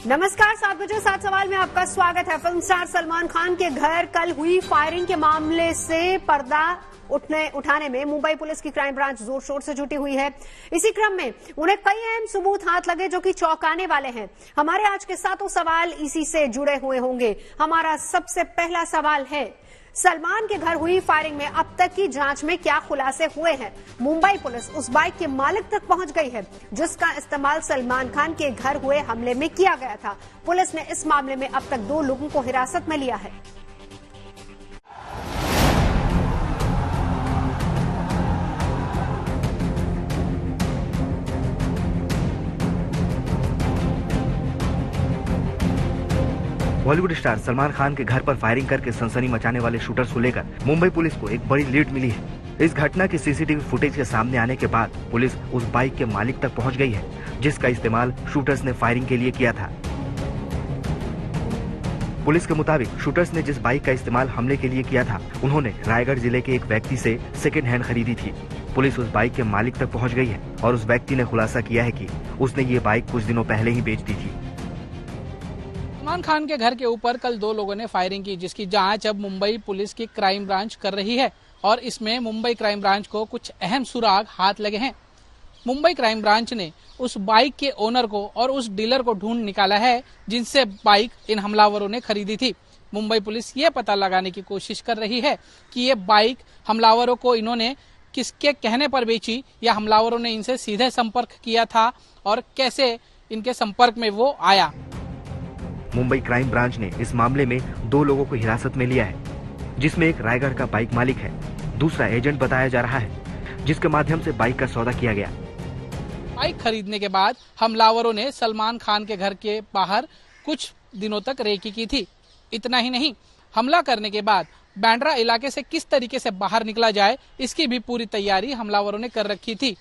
नमस्कार, 7 बजे 7 सवाल में आपका स्वागत है। फिल्म स्टार सलमान खान के घर कल हुई फायरिंग के मामले से पर्दा उठाने में मुंबई पुलिस की क्राइम ब्रांच जोर शोर से जुटी हुई है। इसी क्रम में उन्हें कई अहम सबूत हाथ लगे जो कि चौंकाने वाले हैं। हमारे आज के 7 सवाल इसी से जुड़े हुए होंगे। हमारा सबसे पहला सवाल है, सलमान के घर हुई फायरिंग में अब तक की जांच में क्या खुलासे हुए हैं? मुंबई पुलिस उस बाइक के मालिक तक पहुंच गई है जिसका इस्तेमाल सलमान खान के घर हुए हमले में किया गया था। पुलिस ने इस मामले में अब तक 2 लोगों को हिरासत में लिया है। बॉलीवुड स्टार सलमान खान के घर पर फायरिंग करके सनसनी मचाने वाले शूटर्स को लेकर मुंबई पुलिस को एक बड़ी लीड मिली है। इस घटना की सीसीटीवी फुटेज के सामने आने के बाद पुलिस उस बाइक के मालिक तक पहुंच गई है जिसका इस्तेमाल शूटर्स ने फायरिंग के लिए किया था। पुलिस के मुताबिक शूटर्स ने जिस बाइक का इस्तेमाल हमले के लिए किया था, उन्होंने रायगढ़ जिले के एक व्यक्ति से सेकेंड हैंड खरीदी थी। पुलिस उस बाइक के मालिक तक पहुँच गई है और उस व्यक्ति ने खुलासा किया है कि उसने ये बाइक कुछ दिनों पहले ही बेच दी थी। सलमान खान के घर के ऊपर कल 2 लोगों ने फायरिंग की, जिसकी जांच अब मुंबई पुलिस की क्राइम ब्रांच कर रही है और इसमें मुंबई क्राइम ब्रांच को कुछ अहम सुराग हाथ लगे हैं। मुंबई क्राइम ब्रांच ने उस बाइक के ओनर को और उस डीलर को ढूंढ निकाला है जिनसे बाइक इन हमलावरों ने खरीदी थी। मुंबई पुलिस ये पता लगाने की कोशिश कर रही है कि ये बाइक हमलावरों को इन्होंने किसके कहने पर बेची या हमलावरों ने इनसे सीधे संपर्क किया था और कैसे इनके संपर्क में वो आया। मुंबई क्राइम ब्रांच ने इस मामले में 2 लोगों को हिरासत में लिया है, जिसमें एक रायगढ़ का बाइक मालिक है, दूसरा एजेंट बताया जा रहा है जिसके माध्यम से बाइक का सौदा किया गया। बाइक खरीदने के बाद हमलावरों ने सलमान खान के घर के बाहर कुछ दिनों तक रेकी की थी। इतना ही नहीं, हमला करने के बाद बांद्रा इलाके से किस तरीके से बाहर निकला जाए इसकी भी पूरी तैयारी हमलावरों ने कर रखी थी।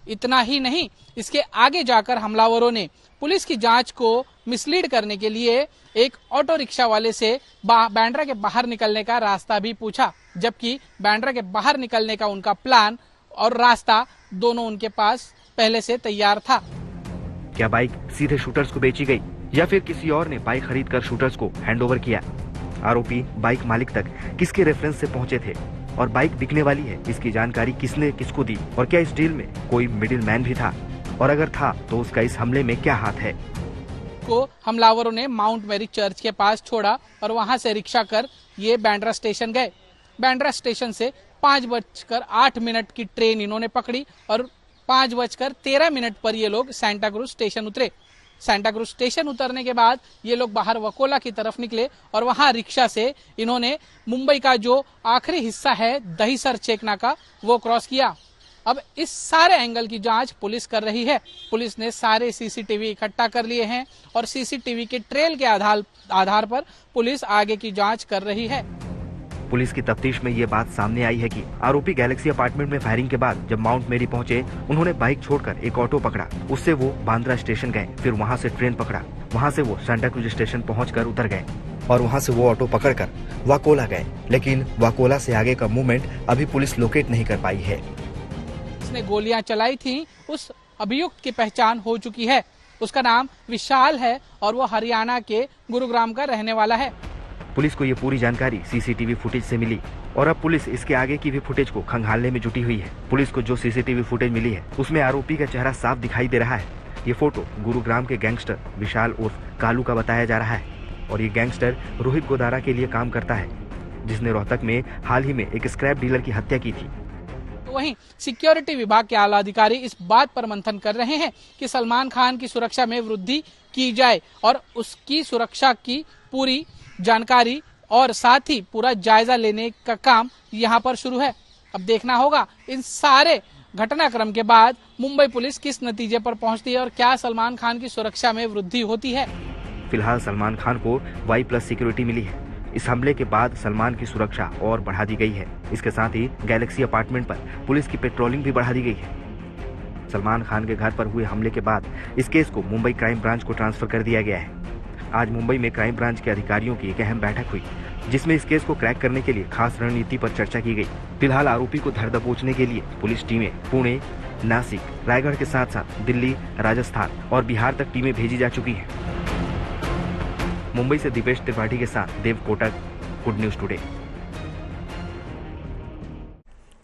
इतना ही नहीं, इसके आगे जाकर हमलावरों ने पुलिस की जांच को मिसलीड करने के लिए एक ऑटो रिक्शा वाले से बांद्रा के बाहर निकलने का रास्ता भी पूछा, जबकि बांद्रा के बाहर निकलने का उनका प्लान और रास्ता दोनों उनके पास पहले से तैयार था। क्या बाइक सीधे शूटर्स को बेची गई या फिर किसी और ने बाइक खरीदकर शूटर्स को हैंडओवर किया? आरोपी बाइक मालिक तक किसके रेफरेंस से पहुंचे थे और बाइक बिकने वाली है, इसकी जानकारी किसने किसको दी और क्या इस डील में कोई मिडिल मैन भी था और अगर था तो उसका इस हमले में क्या हाथ है? को हमलावरों ने माउंट मैरी चर्च के पास छोड़ा और वहां से रिक्शा कर ये बांद्रा स्टेशन गए। बांद्रा स्टेशन से 5:08 की ट्रेन इन्होंने पकड़ी और 5:13 पर ये लोग सांता क्रूज स्टेशन उतरे। सांता क्रूज स्टेशन उतरने के बाद ये लोग बाहर वकोला की तरफ निकले और वहां रिक्शा से इन्होंने मुंबई का जो आखिरी हिस्सा है दहीसर चेकना का, वो क्रॉस किया। अब इस सारे एंगल की जांच पुलिस कर रही है। पुलिस ने सारे सीसीटीवी इकट्ठा कर लिए हैं और सीसीटीवी के ट्रेल के आधार पर पुलिस आगे की जांच कर रही है। पुलिस की तफ्तीश में ये बात सामने आई है कि आरोपी गैलेक्सी अपार्टमेंट में फायरिंग के बाद जब माउंट मेरी पहुंचे, उन्होंने बाइक छोड़कर एक ऑटो पकड़ा। उससे वो बांद्रा स्टेशन गए, फिर वहां से ट्रेन पकड़ा। वहां से वो सांता क्रूज स्टेशन पहुंचकर उतर गए और वहां से वो ऑटो पकड़कर वाकोला गए। लेकिन वाकोला से आगे का मूवमेंट अभी पुलिस लोकेट नहीं कर पाई है। उसने गोलियां चलाई थी, उस अभियुक्त की पहचान हो चुकी है। उसका नाम विशाल है और वो हरियाणा के गुरुग्राम का रहने वाला है। पुलिस को ये पूरी जानकारी सीसीटीवी फुटेज से मिली और अब पुलिस इसके आगे की भी फुटेज को खंगालने में जुटी हुई है। पुलिस को जो सीसीटीवी फुटेज मिली है उसमें आरोपी का चेहरा साफ दिखाई दे रहा है। ये फोटो गुरुग्राम के गैंगस्टर विशाल उर्फ कालू का बताया जा रहा है और ये गैंगस्टर रोहित गोदारा के लिए काम करता है, जिसने रोहतक में हाल ही में एक स्क्रैप डीलर की हत्या की थी। वहीं सिक्योरिटी विभाग के आला अधिकारी इस बात पर मंथन कर रहे हैं कि सलमान खान की सुरक्षा में वृद्धि की जाए और उसकी सुरक्षा की पूरी जानकारी और साथ ही पूरा जायजा लेने का काम यहां पर शुरू है। अब देखना होगा इन सारे घटनाक्रम के बाद मुंबई पुलिस किस नतीजे पर पहुंचती है और क्या सलमान खान की सुरक्षा में वृद्धि होती है। फिलहाल सलमान खान को Y+ सिक्योरिटी मिली है। इस हमले के बाद सलमान की सुरक्षा और बढ़ा दी गई है। इसके साथ ही गैलेक्सी अपार्टमेंट पर पुलिस की पेट्रोलिंग भी बढ़ा दी गई है। सलमान खान के घर पर हुए हमले के बाद इस केस को मुंबई क्राइम ब्रांच को ट्रांसफर कर दिया गया है। आज मुंबई में क्राइम ब्रांच के अधिकारियों की एक अहम बैठक हुई, जिसमें इस केस को क्रैक करने के लिए खास रणनीति पर चर्चा की गई। फिलहाल आरोपी को धर दबोचने के लिए पुलिस टीमें पुणे, नासिक, रायगढ़ के साथ साथ दिल्ली, राजस्थान और बिहार तक टीमें भेजी जा चुकी हैं। मुंबई से दीपेश त्रिपाठी के साथ Dev Kotak, good news today.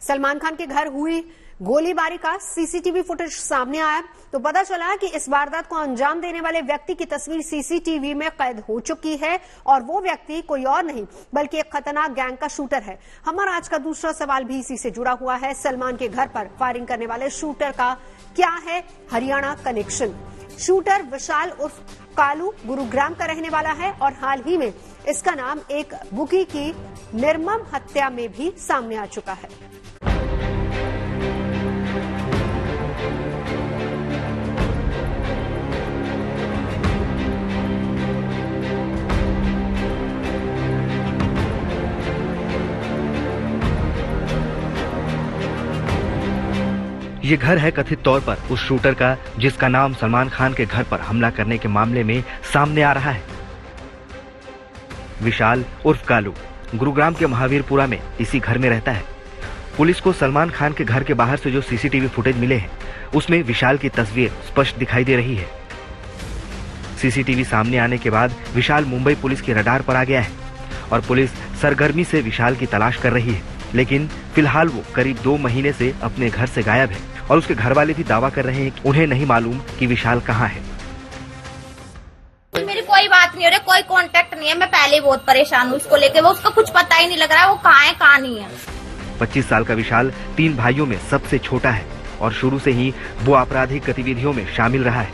Salman Khan के घर हुई गोलीबारी का सीसीटीवी फुटेज सामने आया तो पता चला कि इस वारदात को अंजाम देने वाले व्यक्ति की तस्वीर सीसीटीवी में कैद हो चुकी है और वो व्यक्ति कोई और नहीं बल्कि एक खतरनाक गैंग का शूटर है। हमारा आज का दूसरा सवाल भी इसी से जुड़ा हुआ है। सलमान के घर पर फायरिंग करने वाले शूटर का क्या है हरियाणा कनेक्शन? शूटर विशाल उर्फ कालू गुरुग्राम का रहने वाला है और हाल ही में इसका नाम एक बुकी की निर्मम हत्या में भी सामने आ चुका है। ये घर है कथित तौर पर उस शूटर का जिसका नाम सलमान खान के घर पर हमला करने के मामले में सामने आ रहा है। विशाल उर्फ कालू गुरुग्राम के महावीरपुरा में इसी घर में रहता है। पुलिस को सलमान खान के घर के बाहर से जो सीसीटीवी फुटेज मिले हैं उसमें विशाल की तस्वीर स्पष्ट दिखाई दे रही है। सीसीटीवी सामने आने के बाद विशाल मुंबई पुलिस के रडार पर आ गया है और पुलिस सरगर्मी से विशाल की तलाश कर रही है, लेकिन फिलहाल वो करीब 2 महीने से अपने घर से गायब है और उसके घर वाले भी दावा कर रहे हैं कि उन्हें नहीं मालूम कि विशाल कहाँ है। मेरी कोई बात नहीं हो रही, कोई कांटेक्ट नहीं है। मैं पहले ही बहुत परेशान हूँ उसको लेके, वो उसका कुछ पता ही नहीं लग रहा है वो कहाँ है कहाँ नहीं है। 25 साल का विशाल 3 भाइयों में सबसे छोटा है और शुरू से ही वो आपराधिक गतिविधियों में शामिल रहा है।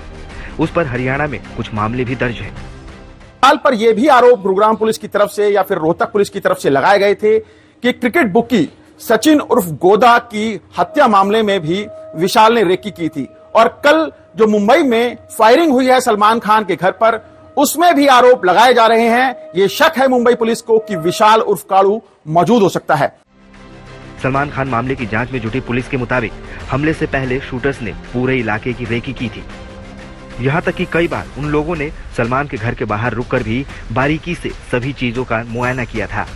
उस पर हरियाणा में कुछ मामले भी दर्ज है। विशाल पर यह भी आरोप गुरुग्राम पुलिस की तरफ से या फिर रोहतक पुलिस की तरफ से लगाए गए थे कि क्रिकेट बुकी सचिन उर्फ गोदा की हत्या मामले में भी विशाल ने रेकी की थी और कल जो मुंबई में फायरिंग हुई है सलमान खान के घर पर उसमें भी आरोप लगाए जा रहे हैं। ये शक है मुंबई पुलिस को कि विशाल उर्फ कालू मौजूद हो सकता है। सलमान खान मामले की जांच में जुटी पुलिस के मुताबिक हमले से पहले शूटर्स ने पूरे इलाके की रेकी की थी। यहाँ तक कि कई बार उन लोगों ने सलमान के घर के बाहर रुककर भी बारीकी से सभी चीजों का मुआयना किया था।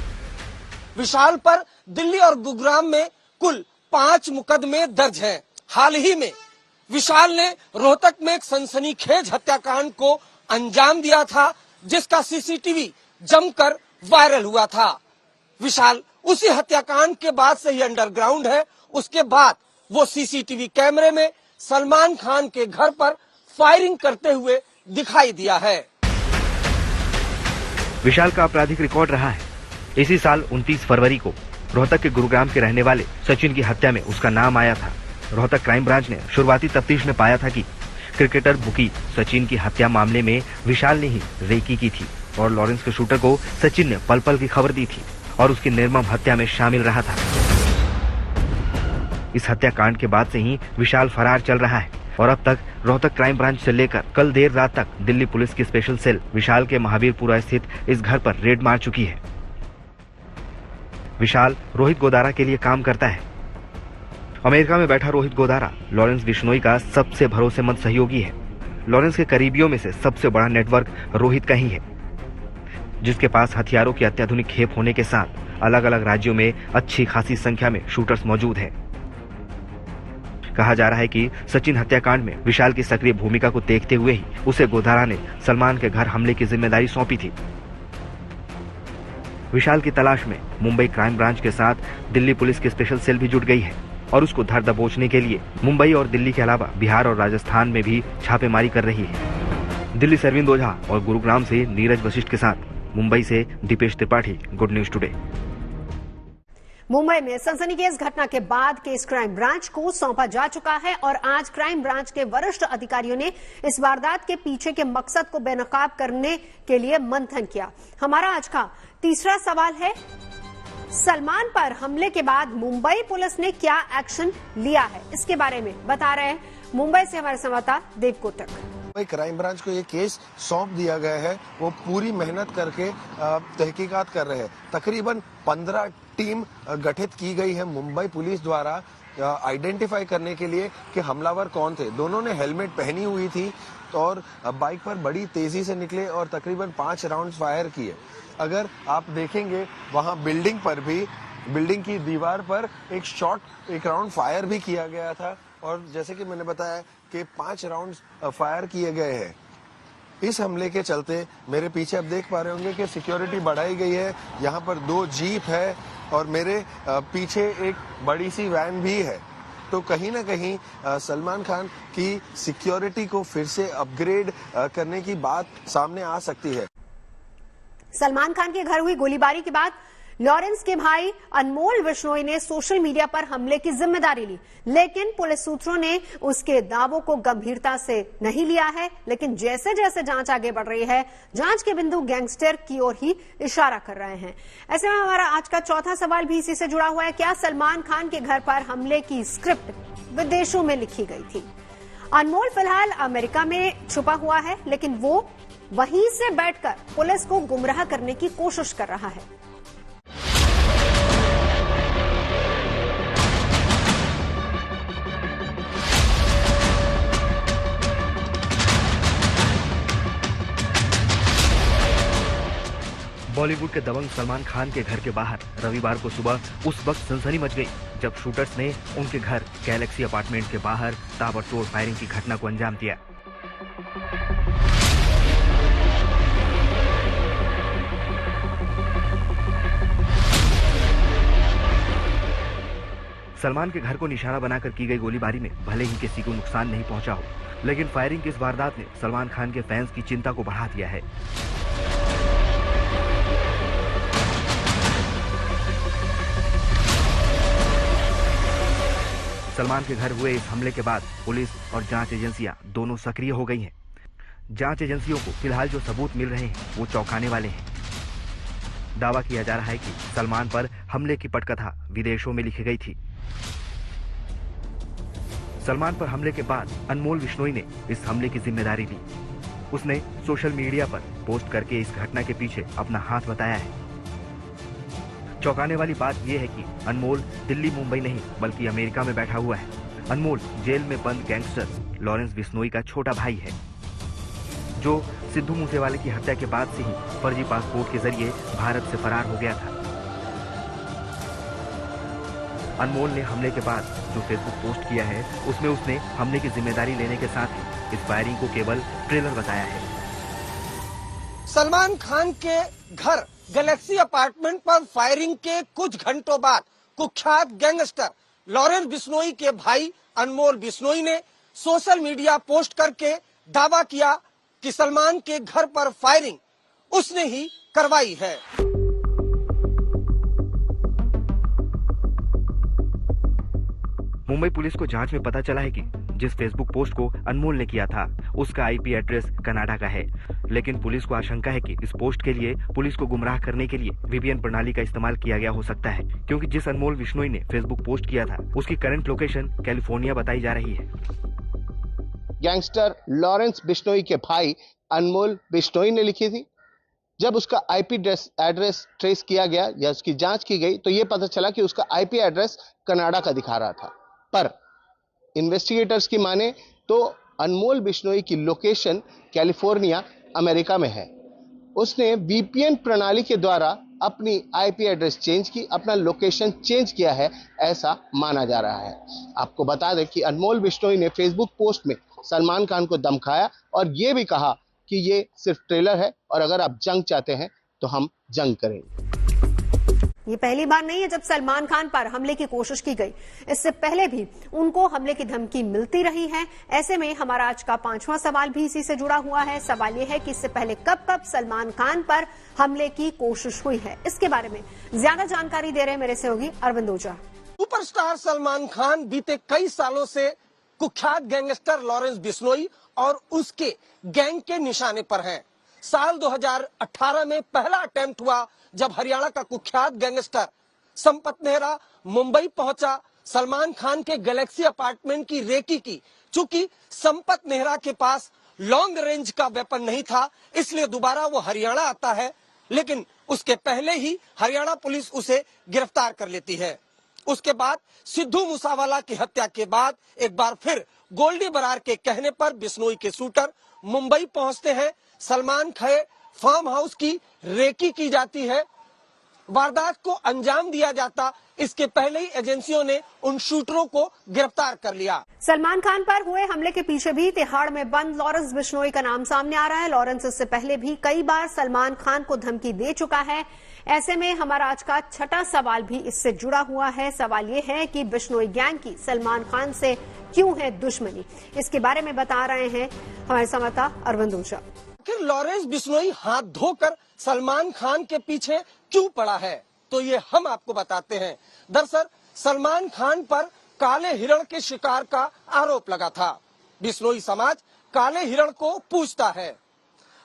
विशाल पर दिल्ली और गुरुग्राम में कुल 5 मुकदमे दर्ज हैं। हाल ही में विशाल ने रोहतक में एक सनसनीखेज हत्याकांड को अंजाम दिया था जिसका सीसीटीवी जमकर वायरल हुआ था। विशाल उसी हत्याकांड के बाद से ही अंडरग्राउंड है। उसके बाद वो सीसीटीवी कैमरे में सलमान खान के घर पर फायरिंग करते हुए दिखाई दिया है। विशाल का आपराधिक रिकॉर्ड रहा है। इसी साल 29 फरवरी को रोहतक के गुरुग्राम के रहने वाले सचिन की हत्या में उसका नाम आया था। रोहतक क्राइम ब्रांच ने शुरुआती तफ्तीश में पाया था कि क्रिकेटर बुकी सचिन की हत्या मामले में विशाल ने ही रेकी की थी और लॉरेंस के शूटर को सचिन ने पल पल की खबर दी थी और उसकी निर्मम हत्या में शामिल रहा था। इस हत्याकांड के बाद से ही विशाल फरार चल रहा है और अब तक रोहतक क्राइम ब्रांच से लेकर कल देर रात तक दिल्ली पुलिस की स्पेशल सेल विशाल के महावीरपुरा स्थित इस घर पर रेड मार चुकी है। विशाल रोहित गोदारा के लिए काम करता है। अमेरिका में बैठा रोहित गोदारा लॉरेंस बिश्नोई का सबसे भरोसेमंद सहयोगी है। लॉरेंस के करीबियों में से सबसे बड़ा नेटवर्क रोहित का ही है, जिसके पास हथियारों की अत्याधुनिक खेप होने के साथ अलग अलग राज्यों में अच्छी खासी संख्या में शूटर्स मौजूद हैं। कहा जा रहा है कि सचिन हत्याकांड में विशाल की सक्रिय भूमिका को देखते हुए ही उसे गोदारा ने सलमान के घर हमले की जिम्मेदारी सौंपी थी। विशाल की तलाश में मुंबई क्राइम ब्रांच के साथ दिल्ली पुलिस की स्पेशल सेल भी जुट गई है और उसको धर दबोचने के लिए मुंबई और दिल्ली के अलावा बिहार और राजस्थान में भी छापेमारी कर रही है। दिल्ली से अरविंद ओझा और गुरुग्राम से नीरज वशिष्ठ के साथ मुंबई से Deepesh Tripathi, good news today. Mumbai में सनसनीखेज घटना के बाद केस क्राइम ब्रांच को सौंपा जा चुका है और आज क्राइम ब्रांच के वरिष्ठ अधिकारियों ने इस वारदात के पीछे के मकसद को बेनकाब करने के लिए मंथन किया। हमारा आज का तीसरा सवाल है, सलमान पर हमले के बाद मुंबई पुलिस ने क्या एक्शन लिया है, इसके बारे में बता रहे हैं मुंबई से हमारे संवाददाता देव कोटक। मुंबई क्राइम ब्रांच को ये केस सौंप दिया गया है। वो पूरी मेहनत करके तहकीकात कर रहे हैं। तकरीबन 15 टीम गठित की गई है मुंबई पुलिस द्वारा आइडेंटिफाई करने के लिए कि हमलावर कौन थे। दोनों ने हेलमेट पहनी हुई थी और बाइक पर बड़ी तेजी से निकले और तकरीबन 5 राउंड फायर किए। अगर आप देखेंगे वहां बिल्डिंग पर भी, बिल्डिंग की दीवार पर एक राउंड फायर भी किया गया था और जैसे कि मैंने बताया कि 5 राउंड फायर किए गए हैं। इस हमले के चलते मेरे पीछे आप देख पा रहे होंगे कि सिक्योरिटी बढ़ाई गई है। यहाँ पर 2 जीप है और मेरे पीछे एक बड़ी सी वैन भी है। तो कहीं ना कहीं सलमान खान की सिक्योरिटी को फिर से अपग्रेड करने की बात सामने आ सकती है। सलमान खान के घर हुई गोलीबारी के बाद लॉरेंस के भाई अनमोल बिश्नोई ने सोशल मीडिया पर हमले की जिम्मेदारी ली, लेकिन पुलिस सूत्रों ने उसके दावों को गंभीरता से नहीं लिया है। लेकिन जैसे जैसे जांच आगे बढ़ रही है, जांच के बिंदु गैंगस्टर की ओर ही इशारा कर रहे हैं। ऐसे में हमारा आज का चौथा सवाल भी इसी से जुड़ा हुआ है। क्या सलमान खान के घर पर हमले की स्क्रिप्ट विदेशों में लिखी गई थी? अनमोल फिलहाल अमेरिका में छुपा हुआ है, लेकिन वो वहीं से बैठकर पुलिस को गुमराह करने की कोशिश कर रहा है। बॉलीवुड के दबंग सलमान खान के घर के बाहर रविवार को सुबह उस वक्त सनसनी मच गई जब शूटर्स ने उनके घर गैलेक्सी अपार्टमेंट के बाहर ताबड़तोड़ फायरिंग की घटना को अंजाम दिया। सलमान के घर को निशाना बनाकर की गई गोलीबारी में भले ही किसी को नुकसान नहीं पहुंचा हो, लेकिन फायरिंग की इस वारदात ने सलमान खान के फैंस की चिंता को बढ़ा दिया है। सलमान के घर हुए इस हमले के बाद पुलिस और जांच एजेंसियां दोनों सक्रिय हो गई हैं। जांच एजेंसियों को फिलहाल जो सबूत मिल रहे हैं वो चौंकाने वाले हैं। दावा किया जा रहा है कि सलमान पर हमले की पटकथा विदेशों में लिखी गई थी। सलमान पर हमले के बाद अनमोल बिश्नोई ने इस हमले की जिम्मेदारी ली। उसने सोशल मीडिया पर पोस्ट करके इस घटना के पीछे अपना हाथ बताया है। चौंकाने वाली बात यह है कि अनमोल दिल्ली मुंबई नहीं बल्कि अमेरिका में बैठा हुआ है। अनमोल जेल में बंद गैंगस्टर लॉरेंस बिश्नोई का छोटा भाई है, जो सिद्धू मूसेवाले की हत्या के बाद से ही फर्जी पासपोर्ट के जरिए भारत से फरार हो गया था। अनमोल ने हमले के बाद जो फेसबुक पोस्ट किया है उसमें उसने हमले की जिम्मेदारी लेने के साथ ही इस फायरिंग को केवल ट्रेलर बताया है। सलमान खान के घर गैलेक्सी अपार्टमेंट पर फायरिंग के कुछ घंटों बाद कुख्यात गैंगस्टर लॉरेंस बिश्नोई के भाई अनमोल बिश्नोई ने सोशल मीडिया पोस्ट करके दावा किया कि सलमान के घर पर फायरिंग उसने ही करवाई है। मुंबई पुलिस को जांच में पता चला है कि जिस फेसबुक पोस्ट को अनमोल ने किया था उसका आईपी एड्रेस कनाडा का है, लेकिन पुलिस को आशंका है कि इस पोस्ट के लिए पुलिस को गुमराह करने के लिए वीपीएन प्रणाली का इस्तेमाल किया गया हो सकता है, क्योंकि जिस अनमोल बिश्नोई ने फेसबुक पोस्ट किया था उसकी करंट लोकेशन कैलिफोर्निया बताई जा रही है। गैंगस्टर लॉरेंस बिश्नोई के भाई अनमोल बिश्नोई ने लिखी थी। जब उसका आईपी एड्रेस ट्रेस किया गया या उसकी जांच की गई तो यह पता चला कि उसका आईपी एड्रेस कनाडा का दिखा रहा था, पर इन्वेस्टिगेटर्स की माने तो अनमोल बिश्नोई की लोकेशन कैलिफोर्निया अमेरिका में है। उसने वीपीएन प्रणाली के द्वारा अपनी आईपी एड्रेस चेंज की, अपना लोकेशन चेंज किया है, ऐसा माना जा रहा है। आपको बता दें कि अनमोल बिश्नोई ने फेसबुक पोस्ट में सलमान खान को धमकाया और यह भी कहा कि ये सिर्फ ट्रेलर है और अगर आप जंग चाहते हैं तो हम जंग करेंगे। ये पहली बार नहीं है जब सलमान खान पर हमले की कोशिश की गई। इससे पहले भी उनको हमले की धमकी मिलती रही है। ऐसे में हमारा आज का 5वां सवाल भी इसी से जुड़ा हुआ है। सवाल ये है कि इससे पहले कब कब सलमान खान पर हमले की कोशिश हुई है। इसके बारे में ज्यादा जानकारी दे रहे हैं मेरे सहयोगी अरविंद ओझा। सुपरस्टार सलमान खान बीते कई सालों से कुख्यात गैंगस्टर लॉरेंस बिश्नोई और उसके गैंग के निशाने पर हैं। साल 2018 में पहला अटेम्प्ट हुआ जब हरियाणा का कुख्यात गैंगस्टर संपत नेहरा मुंबई पहुंचा, सलमान खान के गैलेक्सी अपार्टमेंट की रेकी की। चूंकि संपत नेहरा के पास लॉन्ग रेंज का वेपन नहीं था, इसलिए दोबारा वो हरियाणा आता है, लेकिन उसके पहले ही हरियाणा पुलिस उसे गिरफ्तार कर लेती है। उसके बाद सिद्धू मूसेवाला की हत्या के बाद एक बार फिर गोल्डी बरार के कहने पर बिश्नोई के शूटर मुंबई पहुंचते हैं। सलमान खान फार्म हाउस की रेकी की जाती है, वारदात को अंजाम दिया जाता इसके पहले ही एजेंसियों ने उन शूटरों को गिरफ्तार कर लिया। सलमान खान पर हुए हमले के पीछे भी तिहाड़ में बंद लॉरेंस बिश्नोई का नाम सामने आ रहा है। लॉरेंस इससे पहले भी कई बार सलमान खान को धमकी दे चुका है। ऐसे में हमारा आज का छठा सवाल भी इससे जुड़ा हुआ है। सवाल ये है कि बिश्नोई गैंग की सलमान खान से क्यों है दुश्मनी, इसके बारे में बता रहे हैं हमारे संवाददाता अरविंद ऊषा। लॉरेंस बिश्नोई हाथ धोकर सलमान खान के पीछे क्यों पड़ा है, तो ये हम आपको बताते हैं। दरअसल सलमान खान पर काले हिरण के शिकार का आरोप लगा था। बिश्नोई समाज काले हिरण को पूजता है।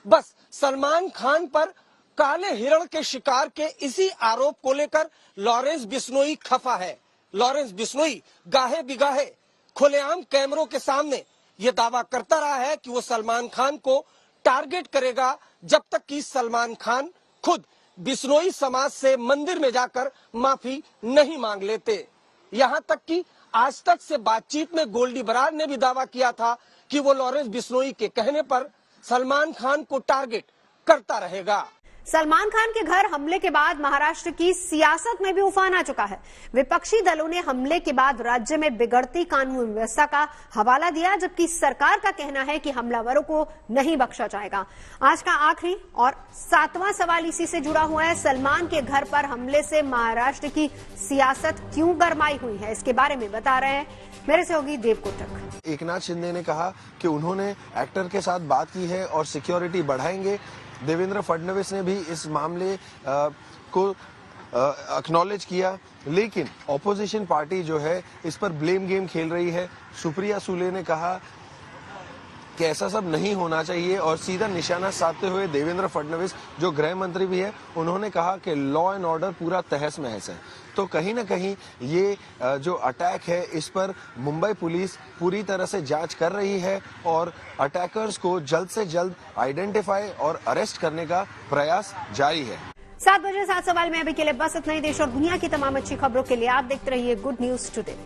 बस सलमान खान पर काले हिरण के शिकार के इसी आरोप को लेकर लॉरेंस बिश्नोई खफा है। लॉरेंस बिश्नोई गाहे बिगाहे खुलेआम कैमरों के सामने ये दावा करता रहा है कि वो सलमान खान को टारगेट करेगा जब तक कि सलमान खान खुद बिश्नोई समाज से मंदिर में जाकर माफी नहीं मांग लेते। यहाँ तक कि आज तक से बातचीत में गोल्डी बरार ने भी दावा किया था कि वो लॉरेंस बिश्नोई के कहने पर सलमान खान को टारगेट करता रहेगा। सलमान खान के घर हमले के बाद महाराष्ट्र की सियासत में भी उफान आ चुका है। विपक्षी दलों ने हमले के बाद राज्य में बिगड़ती कानून व्यवस्था का हवाला दिया, जबकि सरकार का कहना है कि हमलावरों को नहीं बख्शा जाएगा। आज का आखिरी और 7वां सवाल इसी से जुड़ा हुआ है। सलमान के घर पर हमले से महाराष्ट्र की सियासत क्यों गरमाई हुई है, इसके बारे में बता रहे हैं मेरे सहयोगी देव कोटक। एकनाथ शिंदे ने कहा कि उन्होंने एक्टर के साथ बात की है और सिक्योरिटी बढ़ाएंगे। देवेंद्र फडणवीस ने भी इस मामले को एक्नॉलेज किया, लेकिन ऑपोजिशन पार्टी जो है इस पर ब्लेम गेम खेल रही है। सुप्रिया सुले ने कहा कि ऐसा सब नहीं होना चाहिए और सीधा निशाना साधते हुए देवेंद्र फडणवीस जो गृह मंत्री भी है, उन्होंने कहा कि लॉ एंड ऑर्डर पूरा तहस महस है। तो कहीं ना कहीं ये जो अटैक है इस पर मुंबई पुलिस पूरी तरह से जांच कर रही है और अटैकर्स को जल्द से जल्द आइडेंटिफाई और अरेस्ट करने का प्रयास जारी है। 7 बजे 7 सवाल में अभी के लिए बस इतना ही। देश और दुनिया की तमाम अच्छी खबरों के लिए आप देखते रहिए गुड न्यूज टुडे।